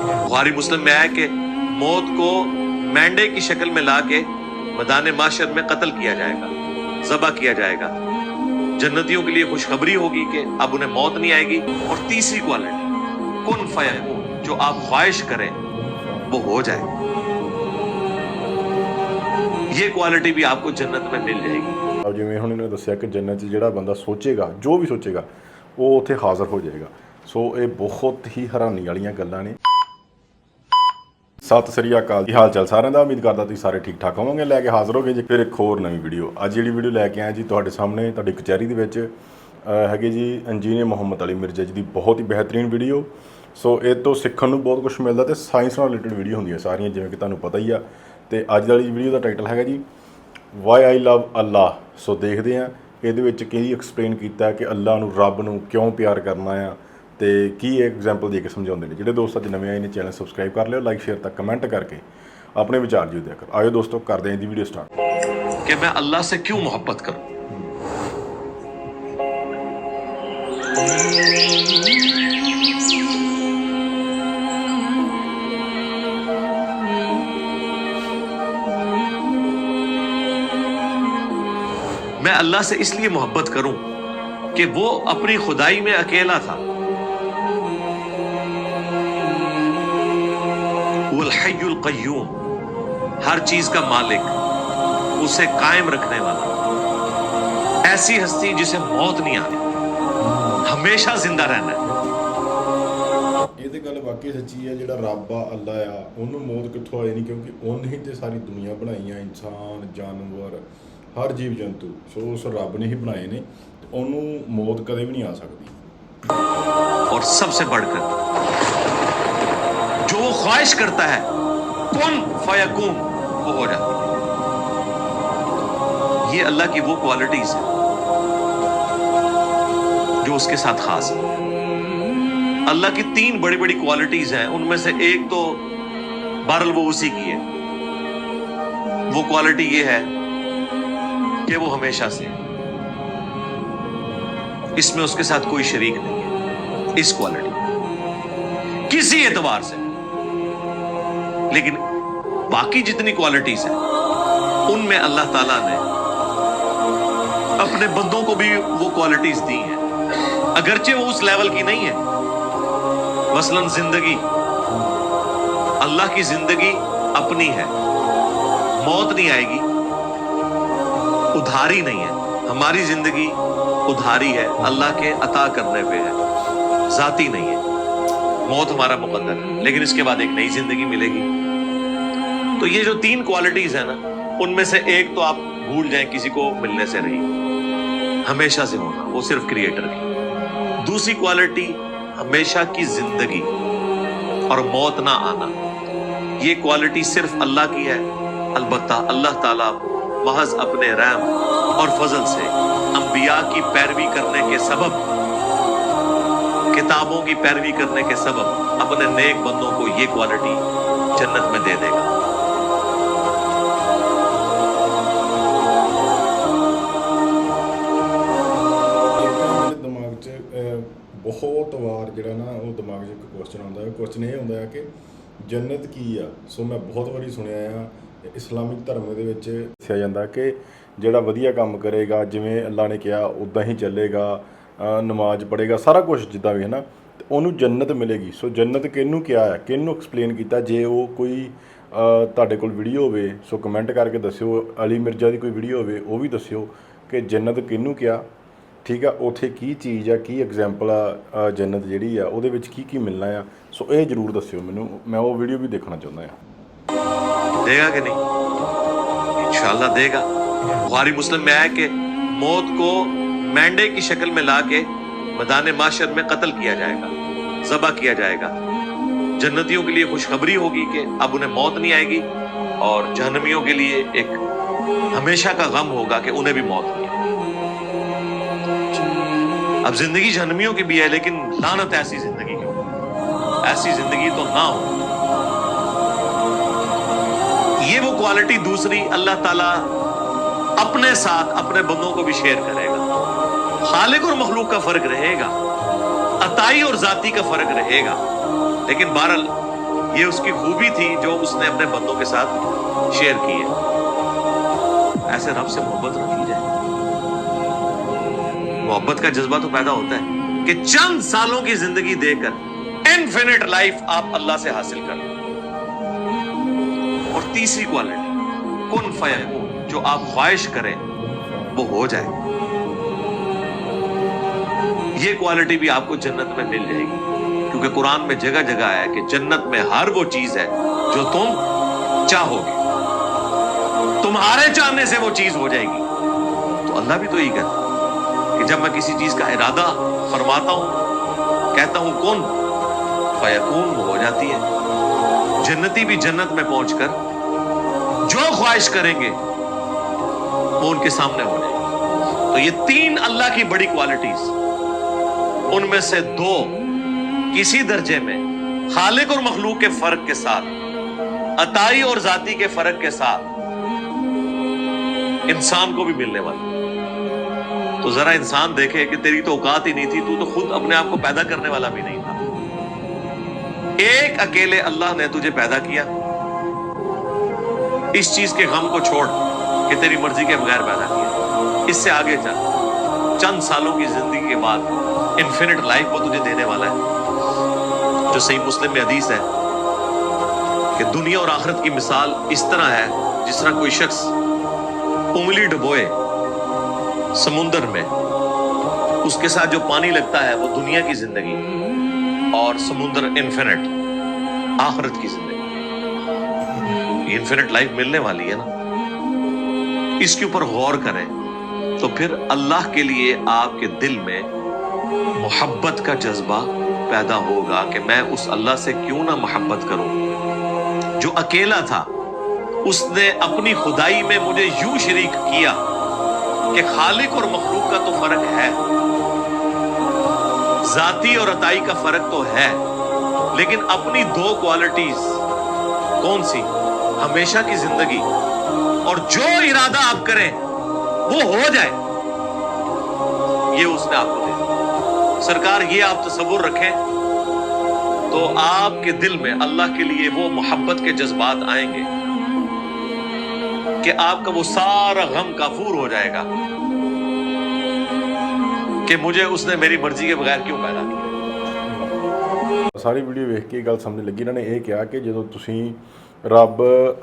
बुखारी मुस्लिम में है कि मौत को मेंढे की शक्ल में लाके मैदान माशर में कत्ल किया जाएगा, ज़बह किया जाएगा। जन्नतियों के लिए खुशखबरी होगी कि अब उन्हें मौत नहीं आएगी। और तीसरी क्वालिटी कुन फयकून, जो आप ख्वाहिश करें वो हो जाए। ये क्वालिटी भी आपको जन्नत में मिल जाएगी। अब जिवें हुण इन्होंने दस्सिया कि जन्नत जिहड़ा बंदा सोचेगा, जो भी सोचेगा वो उत्थे हाज़र हो जाएगा। सो ये बहुत ही हैरानी वालियां गल्लां ने। सत श्री अकाल जी, हाल चाल सारिਆਂ ਦਾ। उम्मीद करदा तुसीं सारे ठीक ठाक होवोगे। लैके हाज़र हो गए जी फिर एक होर नवीं वीडियो। अज जिहड़ी वीडियो लैके आए जी तुहाडे सामने तुहाडी कचहरी दे विच हैगे जी इंजीनियर मुहम्मद अली मिर्जा जी की बहुत ही बेहतरीन वीडियो। सो ये तो सीखण नूं बहुत कुछ मिलता, तो साइंस नाल रिलेटेड वीडियो होंदियां सारियां, जिवें कि तुहानूं पता ही आ। तो अज वाली वीडियो का टाइटल हैगा जी वाई आई लव अल्लाह। सो देखते हैं ये की एक्सप्लेन किया कि अल्लाह नूं, रब नूं क्यों प्यार करना आ, तो की एग्जाम्पल दे के समझाते हैं। जो दोस्त अज नवे आए ने चैनल सबसक्राइब कर लियो, लाइक शेयर तक कमेंट करके अपने विचार जो दिया कर। आयो दोस्तों करते हैं वीडियो स्टार्ट। कि मैं अल्लाह से क्यों मोहब्बत करूं। मैं अल्लाह से इसलिए मोहब्बत करूं कि वो अपनी खुदाई में अकेला था। वल हय्युल क़य्यूम, हर चीज का मालिक, उसे कायम रखने वाला, ऐसी हस्ती जिसे मौत नहीं आनी, हमेशा जिंदा रहना है। ये तो गल वाकई सच्ची है। जो रब आ, अल्लाह आ, उन्होंने मौत कितों आई नहीं, क्योंकि उन्हें ही तो सारी दुनिया बनाई है, इंसान, जानवर, हर जीव जंतु। सो उस रब ने ही बनाए ने, उन्होंने मौत कदे भी नहीं आ सकती। और सबसे बढ़कर जो वो ख्वाहिश करता है कुन फयकून, वो हो जाती है। ये अल्लाह की वो क्वालिटीज है जो उसके साथ खास है। अल्लाह की तीन बड़ी बड़ी क्वालिटीज हैं, उनमें से एक तो बहरहाल वो उसी की है। वो क्वालिटी ये है कि वो हमेशा से है, इसमें उसके साथ कोई शरीक नहीं है, इस क्वालिटी किसी एतबार से। लेकिन बाकी जितनी क्वालिटीज हैं उनमें अल्लाह ताला ने अपने बंदों को भी वो क्वालिटीज दी हैं, अगरचे वो उस लेवल की नहीं है। मसलन जिंदगी, अल्लाह की जिंदगी अपनी है, मौत नहीं आएगी, उधारी नहीं है। हमारी जिंदगी उधारी है, अल्लाह के अता करने पे है, जाती नहीं है। मौत हमारा मुकद्दर है, लेकिन इसके बाद एक नई जिंदगी मिलेगी। तो ये जो तीन क्वालिटीज है ना, उनमें से एक तो आप भूल जाएं, किसी को मिलने से रही, हमेशा से होना, वो सिर्फ क्रिएटर की। दूसरी क्वालिटी हमेशा की जिंदगी और मौत ना आना, ये क्वालिटी सिर्फ अल्लाह की है। अलबत्ता अल्लाह ताला महज अपने रहम और फजल से अंबिया की पैरवी करने के सबब, किताबों की पैरवी करने के सबब अपने नेक बंदों को ये क्वालिटी जन्नत में दे देगा। दिमाग च बहुत वार जो ना वो दिमाग च एक क्वेश्चन आता है। क्वेश्चन ये होता है कि जन्नत की आ। सो मैं बहुत बारी सुनिया आ, इस्लामिक धर्म दे विच दस्सिया जांदा कि जिहड़ा वधिया काम करेगा, जिवें अल्लाह ने कहा उदां ही चलेगा, नमाज पढ़ेगा, सारा कुछ जिद्दां भी है ना, ते उहनूं जन्नत मिलेगी। सो जन्नत किहनूं क्या है, किहनूं एक्सप्लेन कीता। जे वो कोई तुहाडे कोल वीडियो होवे सो कमेंट करके दस्सिओ। अली मिर्जा की कोई वीडियो होवे वो भी दस्सिओ कि जन्नत किहनूं क्या, ठीक है, उत्थे की चीज़ आ, की एग्जाम्पल आ जन्नत जिहड़ी आ, उहदे विच की मिलना आ। सो ये जरूर दस्सिओ मैनूं, मैं वो वीडियो भी देखना चाहुंदा आ। देगा कि नहीं? इंशाअल्लाह देगा। बुखारी मुस्लिम में है कि मौत को मेंढे की शक्ल में लाके मैदान माशर में कत्ल किया जाएगा, ज़बह किया जाएगा। जन्नतियों के लिए खुशखबरी होगी कि अब उन्हें मौत नहीं आएगी, और जहन्नमियों के लिए एक हमेशा का गम होगा कि उन्हें भी मौत नहीं आएगी। अब जिंदगी जहन्नमियों की भी है, लेकिन लानत ऐसी जिंदगी की हो, ऐसी जिंदगी तो ना हो। ये वो क्वालिटी दूसरी अल्लाह ताला अपने साथ अपने बंदों को भी शेयर करेगा। खालिक और मखलूक का फर्क रहेगा, अताई और जाती का फर्क रहेगा, लेकिन बहरहाल ये उसकी खूबी थी जो उसने अपने बंदों के साथ शेयर की है। ऐसे रब से मोहब्बत रखी जाए। मोहब्बत का जज्बा तो पैदा होता है कि चंद सालों की जिंदगी देकर इनफिनिट लाइफ आप अल्लाह से हासिल कर। और तीसरी क्वालिटी कुन फयकून, जो आप ख्वाहिश करें वो हो जाए। ये क्वालिटी भी आपको जन्नत में मिल जाएगी, क्योंकि कुरान में जगह जगह है कि जन्नत में हर वो चीज है जो तुम चाहोगे, तुम्हारे चाहने से वो चीज हो जाएगी। तो अल्लाह भी तो यही कहता है कि जब मैं किसी चीज का इरादा फरमाता हूं, कहता हूं कुन फयकून, वो हो जाती है। जन्नती भी जन्नत में पहुंचकर जो ख्वाहिश करेंगे वो उनके सामने हो जाएगी। तो ये 3 अल्लाह की बड़ी क्वालिटीज, उनमें से 2 किसी दर्जे में खालिक और मखलूक के फर्क के साथ, अताई और जाती के फर्क के साथ इंसान को भी मिलने वाली। तो जरा इंसान देखे कि तेरी तो औकात ही नहीं थी, तू तो खुद अपने आप को पैदा करने वाला भी नहीं था। एक अकेले अल्लाह ने तुझे पैदा किया। इस चीज के गम को छोड़ कि तेरी मर्जी के बगैर पैदा किया। इससे आगे चल, चंद सालों की जिंदगी के बाद इन्फिनिट लाइफ वो तुझे देने वाला है। जो सही मुस्लिम में हदीस है कि दुनिया और आखिरत की मिसाल इस तरह है जिस तरह कोई शख्स उंगली डुबोए समुंदर में, उसके साथ जो पानी लगता है वो दुनिया की जिंदगी, और समुंदर इन्फिनिट आखिरत की जिंदगी। इन्फिनिट लाइफ मिलने वाली है ना, इसके ऊपर गौर करें तो फिर अल्लाह के लिए आपके दिल में मोहब्बत का जज्बा पैदा होगा कि मैं उस अल्लाह से क्यों ना मोहब्बत करूं जो अकेला था। उसने अपनी खुदाई में मुझे यूं शरीक किया कि खालिक और मखलूक का तो फर्क है, जाती और अताई का फर्क तो है, लेकिन अपनी 2 क्वालिटीज कौन सी, हमेशा की जिंदगी और जो इरादा आप करें वो हो जाए, ये उसने आपको दे दिया। सरकार ये आप तसव्वुर रखें तो आपके दिल में अल्लाह के लिए वो मोहब्बत के जज्बात आएंगे कि आपका वो सारा गम काफूर हो जाएगा कि मुझे उसने मेरी मर्जी के बगैर क्यों पैदा किया। ਸਾਰੀ ਵੀਡੀਓ ਵੇਖ ਕੇ ਗੱਲ ਸਮਝ ਲੱਗੀ। ਇਹਨਾਂ ਨੇ ਇਹ ਕਿਹਾ ਕਿ ਜਦੋਂ ਤੁਸੀਂ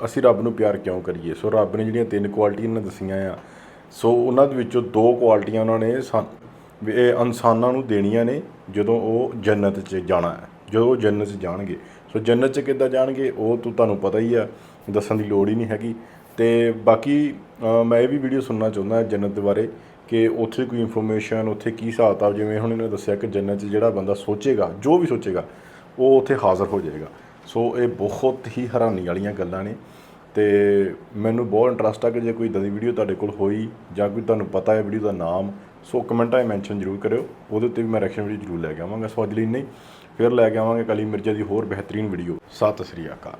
ਅਸੀਂ ਰੱਬ ਨੂੰ ਪਿਆਰ ਕਿਉਂ ਕਰੀਏ। ਸੋ ਰੱਬ ਨੇ ਜਿਹੜੀਆਂ 3 ਕੁਆਲਿਟੀਆਂ ਇਹਨਾਂ ਦੱਸੀਆਂ ਆ, ਸੋ ਉਹਨਾਂ ਦੇ ਵਿੱਚੋਂ 2 ਕੁਆਲਿਟੀਆਂ ਉਹਨਾਂ ਨੇ ਇਨਸਾਨਾਂ ਨੂੰ ਦੇਣੀਆਂ ਨੇ ਜਦੋਂ ਉਹ ਜੰਨਤ 'ਚ ਜਾਣਾ ਹੈ, ਜਦੋਂ ਉਹ ਜੰਨਤ 'ਚ ਜਾਣਗੇ। ਸੋ ਜੰਨਤ 'ਚ ਕਿੱਦਾਂ ਜਾਣਗੇ ਉਹ ਤੁਹਾਨੂੰ ਪਤਾ ਹੀ ਆ, ਦੱਸਣ ਦੀ ਲੋੜ ਹੀ ਨਹੀਂ ਹੈਗੀ। ਅਤੇ ਬਾਕੀ ਮੈਂ ਇਹ ਵੀ ਵੀਡੀਓ ਸੁਣਨਾ ਚਾਹੁੰਦਾ ਜੰਨਤ ਦੇ ਬਾਰੇ ਕਿ ਉੱਥੇ ਕੋਈ ਇਨਫੋਰਮੇਸ਼ਨ, ਉੱਥੇ ਕੀ ਹਿਸਾਬ ਕਿਤਾਬ। ਜਿਵੇਂ ਹੁਣ ਇਹਨੇ ਦੱਸਿਆ ਕਿ ਜੰਨਤ 'ਚ ਜਿਹੜਾ ਬੰਦਾ ਸੋਚੇਗਾ, ਜੋ ਵੀ ਸੋਚੇਗਾ ਉਹ ਉੱਥੇ ਹਾਜ਼ਰ ਹੋ ਜਾਏਗਾ। ਸੋ ਇਹ ਬਹੁਤ ਹੀ ਹੈਰਾਨੀ ਵਾਲੀਆਂ ਗੱਲਾਂ ਨੇ ਅਤੇ ਮੈਨੂੰ ਬਹੁਤ ਇੰਟਰਸਟ ਆ ਕਿ ਜੇ ਕੋਈ ਇੱਦਾਂ ਦੀ ਵੀਡੀਓ ਤੁਹਾਡੇ ਕੋਲ ਹੋਈ ਜਾਂ ਕੋਈ ਤੁਹਾਨੂੰ ਪਤਾ ਹੈ ਵੀਡੀਓ ਦਾ ਨਾਮ, ਸੋ ਕਮੈਂਟਾਂ 'ਚ ਮੈਂਸ਼ਨ ਜ਼ਰੂਰ ਕਰਿਓ। ਉਹਦੇ ਉੱਤੇ ਵੀ ਮੈਂ ਰਿਐਕਸ਼ਨ ਵੀਡੀਓ ਜ਼ਰੂਰ ਲੈ ਕੇ ਆਵਾਂਗਾ। ਸੋ ਅੱਜ ਲਈ ਨਹੀਂ, ਫਿਰ ਲੈ ਕੇ ਆਵਾਂਗੇ ਕਲੀ ਮਿਰਜ਼ਾ ਦੀ ਹੋਰ ਬਿਹਤਰੀਨ ਵੀਡੀਓ। ਸਤਿ ਸ੍ਰੀ ਅਕਾਲ।